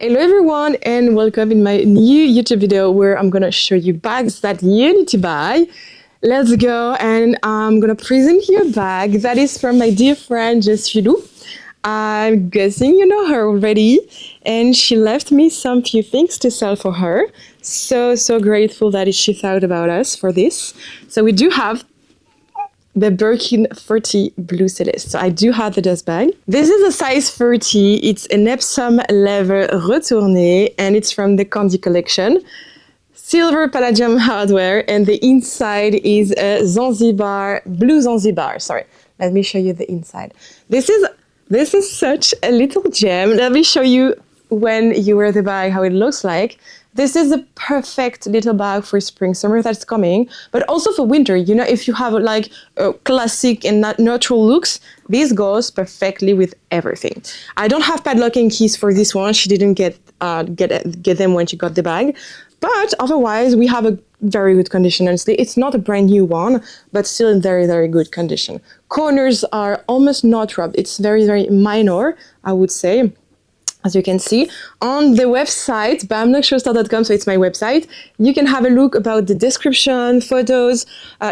Hello everyone and welcome in my new YouTube video where I'm gonna show you bags that you need to buy. Let's go, and I'm gonna present you a bag that is from my dear friend Jodi. I'm guessing you know her already, and she left me some few things to sell for her. So grateful that she thought about us for this. So we do have the Birkin 30 Blue Celeste. So I do have the dust bag. This is a size 30. It's an Epsom leather retourné, and it's from the Candy collection. Silver palladium hardware, and the inside is a Zanzibar, blue Zanzibar. Sorry, let me show you the inside. This is such a little gem. Let me show you when you wear the bag how it looks like. This is a perfect little bag for spring, summer that's coming, but also for winter. You know, if you have like a classic and natural looks, this goes perfectly with everything. I don't have padlock and keys for this one. She didn't get them when she got the bag, but otherwise we have a very good condition. Honestly, it's not a brand new one, but still in very good condition. Corners are almost not rubbed. It's very minor, I would say. As you can see on the website, margavaluxpro.com, so it's my website, you can have a look about the description, photos.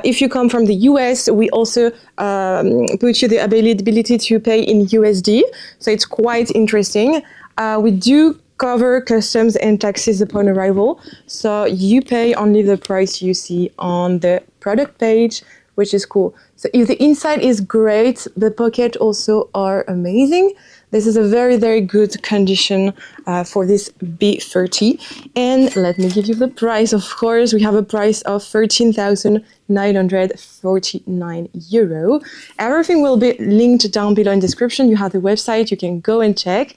If you come from the US, we also put you the availability to pay in USD, so it's quite interesting. We do cover customs and taxes upon arrival, so you pay only the price you see on the product page, which is cool. So if the inside is great, the pockets also are amazing. This is a very good condition for this B30. And let me give you the price. Of course, we have a price of 13,949 euro. Everything will be linked down below in the description. You have the website, you can go and check.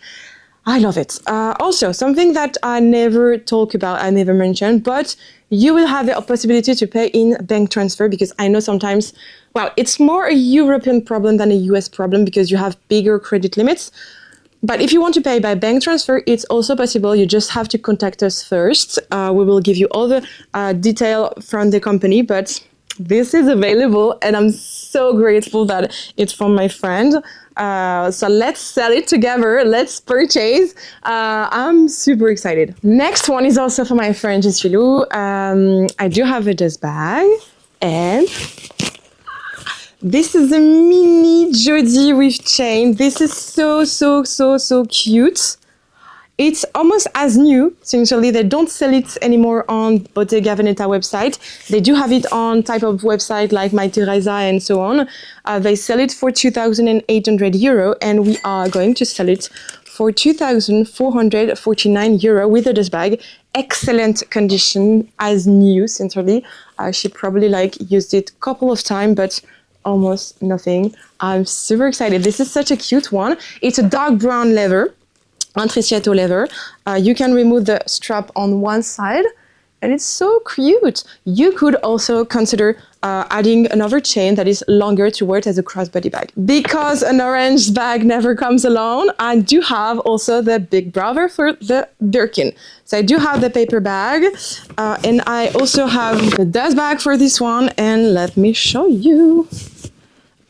I love it. Also, something that I never talk about, I never mention, but you will have the possibility to pay in bank transfer, because I know sometimes, well, it's more a European problem than a US problem because you have bigger credit limits. But if you want to pay by bank transfer, it's also possible. You just have to contact us first. We will give you all the detail from the company, but this is available and I'm so grateful that it's from my friend. So let's sell it together. Let's purchase. I'm super excited. Next one is also for my friend Jodi. I do have a dust bag, and this is a mini Jodi with chain. This is so cute. It's almost as new. Essentially, they don't sell it anymore on Bottega Veneta website. They do have it on type of website like My Teresa and so on. They sell it for 2,800 euro, and we are going to sell it for 2,449 euro with a dust bag. Excellent condition, as new. Essentially, she probably like used it a couple of times, but almost nothing. I'm super excited. This is such a cute one. It's a dark brown leather. Antriciato leather. You can remove the strap on one side, and it's so cute. You could also consider adding another chain that is longer to wear it as a crossbody bag. Because an orange bag never comes alone, I do have also the big brother for the Birkin. So I do have the paper bag, and I also have the dust bag for this one, and let me show you.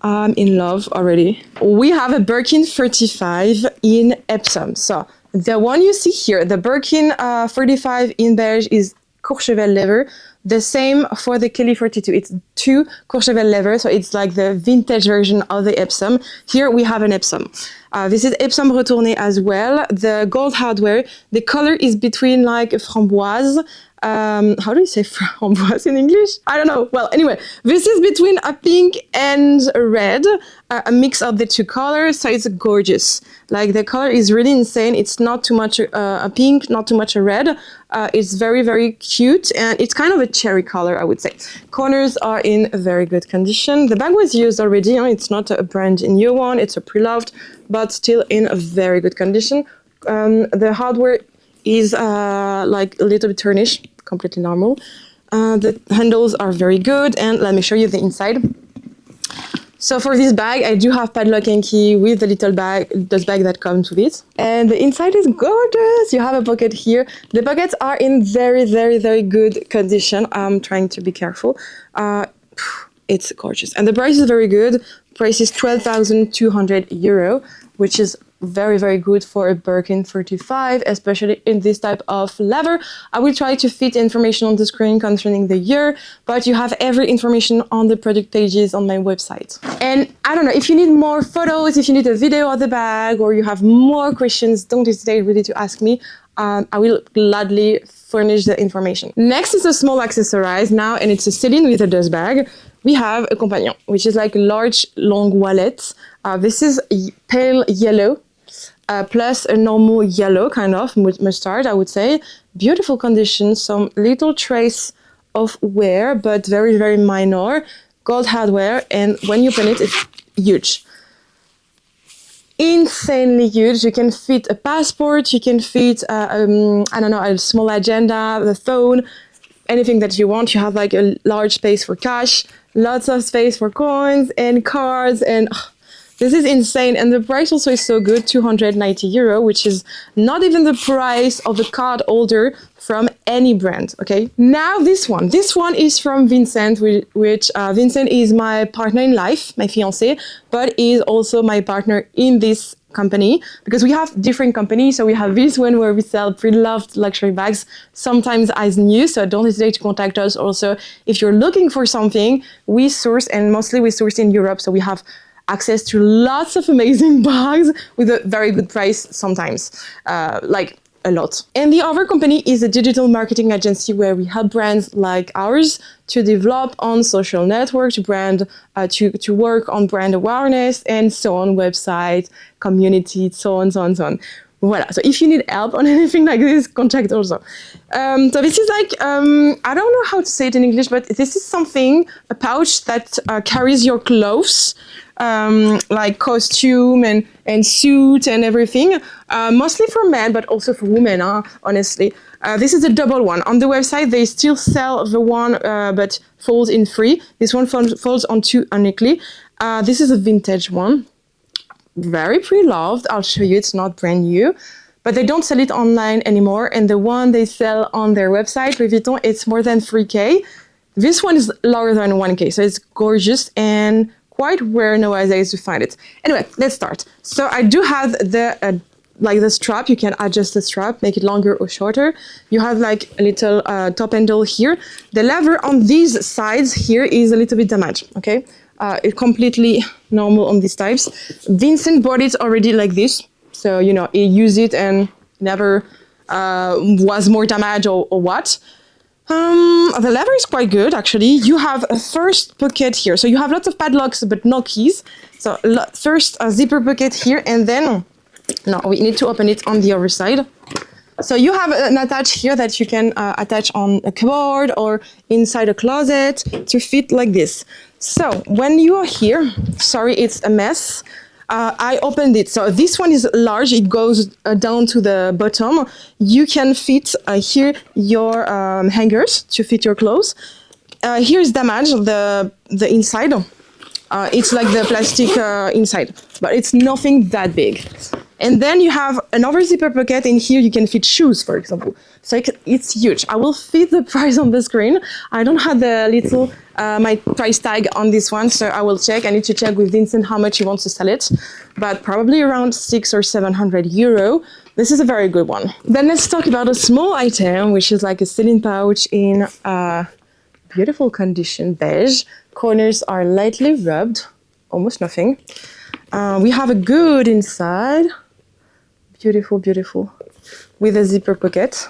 I'm in love already. We have a Birkin 35 in Epsom. So the one you see here, the Birkin 35 in beige, is Courchevel leather. The same for the Kelly 42. It's two Courchevel leather, so it's like the vintage version of the Epsom. Here we have an Epsom. This is Epsom retourné as well. The gold hardware. The color is between like framboise. How do you say framboise in English? I don't know. Well, anyway, this is between a pink and a red, a mix of the two colors, so it's gorgeous. Like, the color is really insane. It's not too much a pink, not too much a red. It's very cute, and it's kind of a cherry color, I would say. Corners are in very good condition. The bag was used already. It's not a brand new one. It's a pre-loved, but still in a very good condition. The hardware is like a little bit tarnished, completely normal. The handles are very good, and let me show you the inside. So for this bag, I do have padlock and key with the little bag, dust bag that comes with it. And the inside is gorgeous. You have a pocket here. The pockets are in very good condition. I'm trying to be careful. It's gorgeous. And the price is very good. Price is 12,200 euro, which is very, very good for a Birkin 35, especially in this type of leather. I will try to fit information on the screen concerning the year, but you have every information on the product pages on my website. And I don't know, if you need more photos, if you need a video of the bag, or you have more questions, don't hesitate really to ask me. I will gladly furnish the information. Next is a small accessorize now, and it's a Celine with a dust bag. We have a companion, which is like a large, long wallet. This is pale yellow, plus a normal yellow, kind of mustard, I would say. Beautiful condition, some little trace of wear, but very, very minor. Gold hardware, and when you open it, it's huge. Insanely huge. You can fit a passport, you can fit, I don't know, a small agenda, the phone, anything that you want. You have like a large space for cash, lots of space for coins and cards, and this is insane. And the price also is so good, 290 euro, which is not even the price of a card holder from any brand, okay? Now this one is from Vincent, which Vincent is my partner in life, my fiancé, but is also my partner in this company, because we have different companies. So we have this one where we sell pre-loved luxury bags, sometimes as new, so don't hesitate to contact us. Also, if you're looking for something, we source, and mostly we source in Europe, so we have access to lots of amazing bags with a very good price sometimes, like a lot. And the other company is a digital marketing agency where we help brands like ours to develop on social networks, to work on brand awareness, and so on, website, community, so on. Voila. So if you need help on anything like this, contact also. So this is like, I don't know how to say it in English, but this is something, a pouch that carries your clothes, like costume and suit and everything, mostly for men, but also for women, honestly. This is a double one. On the website, they still sell the one, but folds in three. This one folds on two uniquely. This is a vintage one. Very pre-loved. I'll show you, it's not brand new, but they don't sell it online anymore. And the one they sell on their website, Louis Vuitton, it's more than 3K. This one is lower than 1K, so it's gorgeous and quite rare nowadays to find it. Anyway, let's start. So I do have the like the strap. You can adjust the strap, make it longer or shorter. You have like a little top handle here. The leather on these sides here is a little bit damaged, okay? It's completely normal on these types. Vincent bought it already like this. So, you know, he used it and never was more damaged or what. The leather is quite good, actually. You have a first pocket here. So you have lots of padlocks, but no keys. So first a zipper pocket here, and then, no, we need to open it on the other side. So you have an attach here that you can attach on a cupboard or inside a closet to fit like this. So when you are here, sorry, it's a mess. I opened it. So this one is large. It goes down to the bottom. You can fit here your hangers to fit your clothes. Here's damage, the inside. It's like the plastic inside, but it's nothing that big. And then you have another zipper pocket. In here you can fit shoes, for example. So it's huge. I will fit the price on the screen. I don't have the little my price tag on this one, so I will check. I need to check with Vincent how much he wants to sell it, but probably around 600 or 700 euro. This is a very good one. Then let's talk about a small item, which is like a Celine pouch in beautiful condition, beige. Corners are lightly rubbed, almost nothing. We have a good inside. Beautiful, beautiful, with a zipper pocket.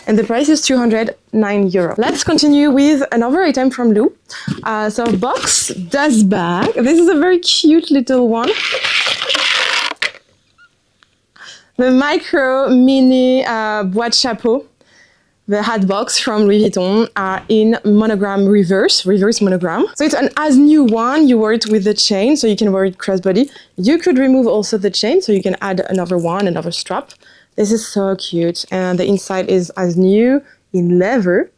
And the price is 209 euro. Let's continue with another item from Lou. So box dust bag. This is a very cute little one. The micro mini boîte chapeau. The hatbox from Louis Vuitton in monogram reverse monogram. So it's an as new one. You wear it with the chain, so you can wear it crossbody. You could remove also the chain, so you can add another one, another strap. This is so cute. And the inside is as new in leather.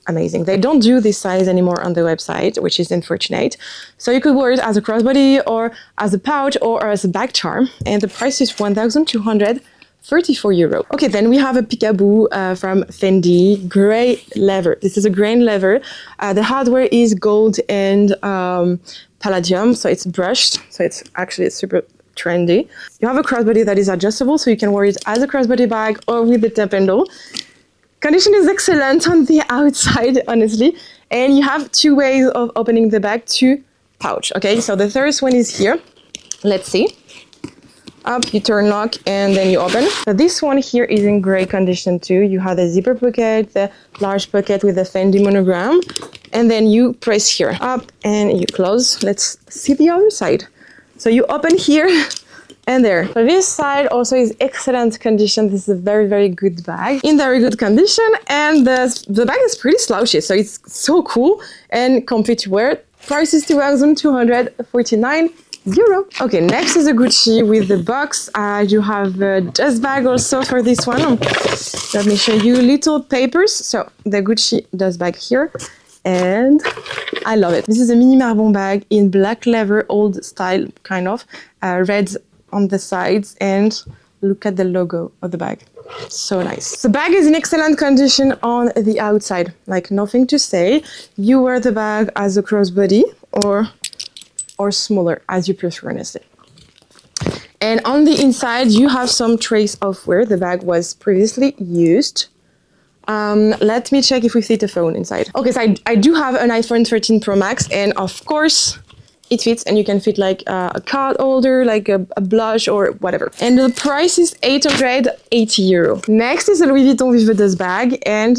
Amazing. They don't do this size anymore on the website, which is unfortunate. So you could wear it as a crossbody or as a pouch or as a bag charm. And the price is 1,234 euro. Okay, then we have a Peekaboo from Fendi, gray leather. This is a grain leather. The hardware is gold and palladium, so it's brushed. So it's actually super trendy. You have a crossbody that is adjustable, so you can wear it as a crossbody bag or with the tap handle. Condition is excellent on the outside, honestly. And you have two ways of opening the bag to pouch. Okay, so the first one is here. Let's see. Up, you turn lock, and then you open. So this one here is in great condition too. You have the zipper pocket, the large pocket with the Fendi monogram, and then you press here up and you close. Let's see the other side. So you open here and there. So this side also is excellent condition. This is a very, very good bag in very good condition, and the bag is pretty slouchy, so it's so cool and comfy to wear. Price is €249. Okay, next is a Gucci with the box. You have a dust bag also for this one. Let me show you little papers. So the Gucci dust bag here, and I love it. This is a mini Margot bag in black leather, old style kind of, red on the sides, and look at the logo of the bag. So nice. The bag is in excellent condition on the outside, like nothing to say. You wear the bag as a crossbody or smaller, as you prefer, honestly. And on the inside, you have some trace of where the bag was previously used. Let me check if we fit a phone inside. Okay, so I do have an iPhone 13 Pro Max, and of course, it fits, and you can fit like a card holder, like a blush or whatever. And the price is €880. Next is a Louis Vuitton with a dust bag, and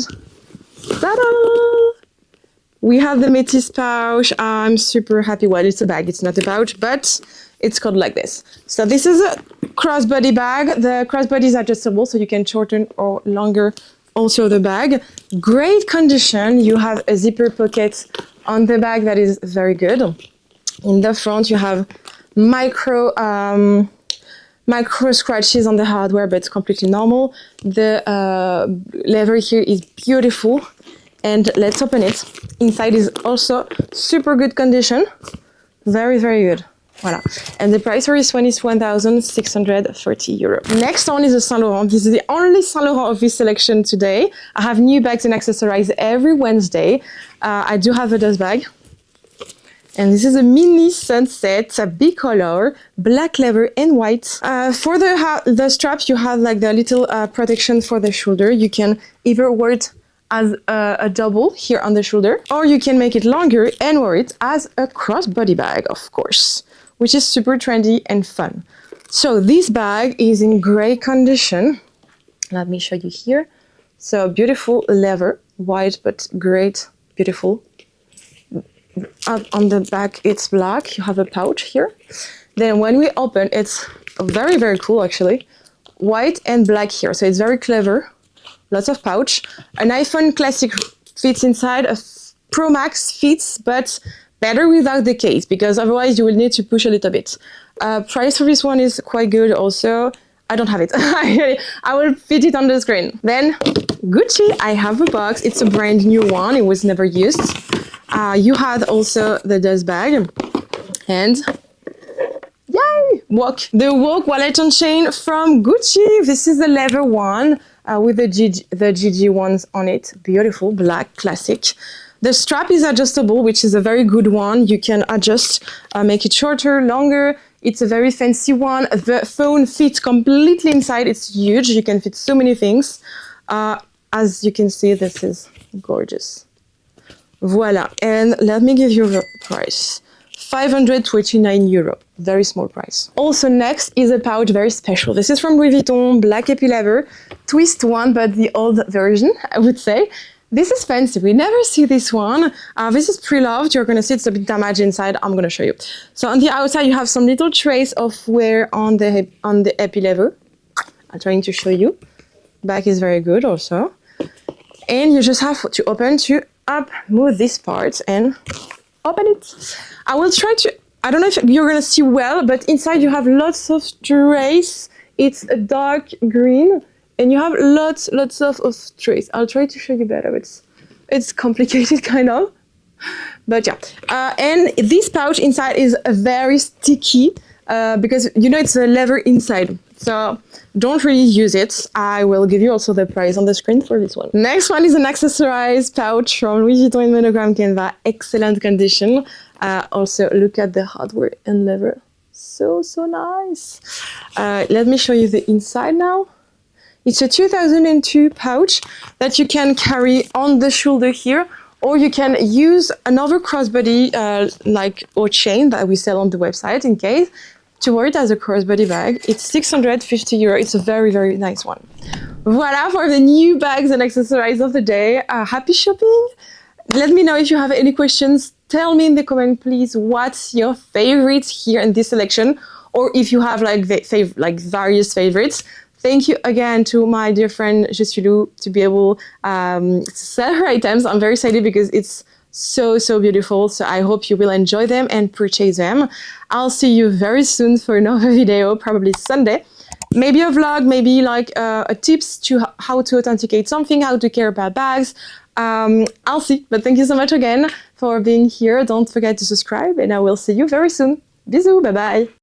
ta-da! We have the Métis pouch. I'm super happy. Well, it's a bag, it's not a pouch, but it's called like this. So this is a crossbody bag. The crossbody is adjustable, so you can shorten or longer also the bag. Great condition. You have a zipper pocket on the bag that is very good. In the front, you have micro scratches on the hardware, but it's completely normal. The leather here is beautiful. And let's open it. Inside is also super good condition. Very, very good. Voila. And the price for this one is €1,630. Next one is a Saint Laurent. This is the only Saint Laurent of this selection today. I have new bags and accessories every Wednesday. I do have a dust bag. And this is a mini sunset, a big color, black leather and white. For the strap, you have like the little protection for the shoulder. You can either wear it as a double here on the shoulder, or you can make it longer and wear it as a crossbody bag, of course, which is super trendy and fun. So this bag is in great condition. Let me show you here. So beautiful leather, white but great, beautiful. Up on the back, it's black. You have a pouch here. Then when we open, it's very, very cool actually. White and black here, so it's very clever. Lots of pouch. An iPhone Classic fits inside. A Pro Max fits, but better without the case, because otherwise you will need to push a little bit. Price for this one is quite good also. I don't have it. I will fit it on the screen. Then Gucci, I have a box. It's a brand new one. It was never used. You had also the dust bag. And yay! The Walk wallet and chain from Gucci. This is the leather one. With the GG ones on it. Beautiful, black, classic. The strap is adjustable, which is a very good one. You can adjust, make it shorter, longer. It's a very fancy one. The phone fits completely inside. It's huge. You can fit so many things. As you can see, this is gorgeous. Voila. And let me give you the price. €529. Very small price. Also next is a pouch, very special. This is from Louis Vuitton, black epi leather, twist one, but the old version, I would say. This is fancy. We never see this one. This is pre-loved. You're gonna see it's a bit damaged inside. I'm gonna show you. So on the outside, you have some little trace of wear on the epi leather. I'm trying to show you. Back is very good also. And you just have to open to move this part and open it. I will try to, I don't know if you're gonna see well, but inside you have lots of trace. It's a dark green and you have lots of trace. I'll try to show you better. It's complicated kind of, but yeah. And this pouch inside is very sticky because you know it's a leather inside. So don't really use it. I will give you also the price on the screen for this one. Next one is an accessorized pouch from Louis Vuitton in monogram canvas. Excellent condition. Also look at the hardware and leather. So nice. Let me show you the inside now. It's a 2002 pouch that you can carry on the shoulder here, or you can use another crossbody or chain that we sell on the website in case to wear it as a crossbody bag. It's 650 euros. It's a very nice one. Voila for the new bags and accessories of the day. Happy shopping. Let me know if you have any questions. Tell me in the comment, please, what's your favorite here in this selection, or if you have various favorites. Thank you again to my dear friend Je suis Lou to be able to sell her items. I'm very excited because it's so beautiful. So I hope you will enjoy them and purchase them. I'll see you very soon for another video, probably Sunday. Maybe a vlog, maybe like a tips to how to authenticate something, how to care about bags. I'll see. But thank you so much again for being here. Don't forget to subscribe, and I will see you very soon. Bisous, bye bye.